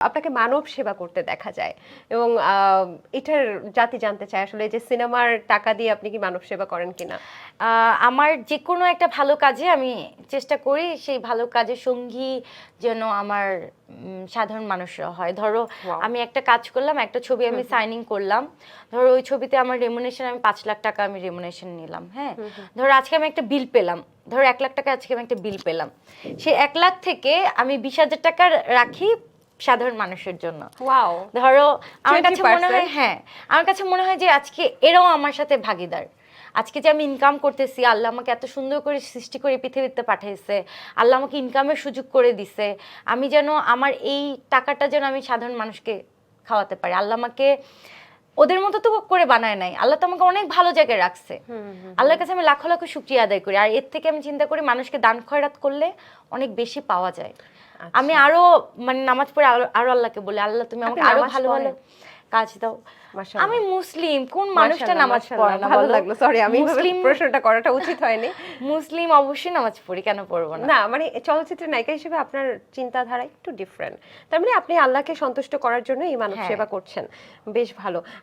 আপনাকে মানব সেবা করতে দেখা যায় এবং এটার জাতি জানতে চায় আসলে যে সিনেমার টাকা দিয়ে আপনি কি মানব সেবা করেন কিনা। আমার যে কোনো একটা ভালো কাজে আমি চেষ্টা করি সেই ভালো কাজের সঙ্গী যেন আমার সাধারণ মানুষরা হয়। ধরো Wow. আমি একটা কাজ করলাম, একটা ছবি আমি সাইনিং করলাম, ধরো ওই ছবিতে আমার রেমুনেশন আমি 5 লাখ টাকা আমি রেমুনেশন নিলাম, হ্যাঁ। ধরো আজকে আমি একটা বিল পেলাম, ধরো 1 লাখ টাকা আজকে আমি একটা বিল পেলাম, সেই 1 লাখ থেকে আমি 20,000 টাকা রাখি সাধারণ মানুষের জন্য। ওয়াও, ধরো আমার কাছে 20%? মনে হয়, হ্যাঁ আমার কাছে মনে হয় যে আজকে এরাও আমার সাথে ভাগীদার। আজকে যে আমি ইনকাম করতেছি, আল্লাহ আমাকে এত সুন্দর করে সৃষ্টি করে পৃথিবীতে পাঠাইছে, আল্লাহ আমাকে ইনকামের সুযোগ করে দিছে, আমি যেন আমার এই টাকাটা যেন আমি সাধারণ মানুষকে খাওয়াতে পারি। আল্লাহ আমাকে ওদের মতো তো করে বানায় নাই, আল্লাহ তো আমাকে অনেক ভালো জায়গায় রাখছে। আল্লাহর কাছে আমি লাখো লাখো শুকরিয়া আদায় করি। আর এর থেকে আমি চিন্তা করি মানুষকে দান খয়রাত করলে অনেক বেশি পাওয়া যায়। আমি আরো মানে নামাজ পড়ে আরো আল্লাহকে বলি, আল্লাহ তুমি আমাকে আরো ভালো ভালো কাজ দাও। আমি মুসলিম, কোন মানুষটা নামাজ পড়ে না? ভালো লাগলো, সরি আমি মুসলিম, প্রশ্নটা করাটা উচিত হয়নি। মুসলিম অবশ্যই নামাজ পড়ি, কেন পড়বো না? না মানে চলচ্চিত্রের নায়িকা হিসেবে আপনার চিন্তাধারা একটু ডিফারেন্ট, তার মানে আপনি আল্লাহকে সন্তুষ্ট করার জন্য এই মানব সেবা করছেন, বেশ ভালো।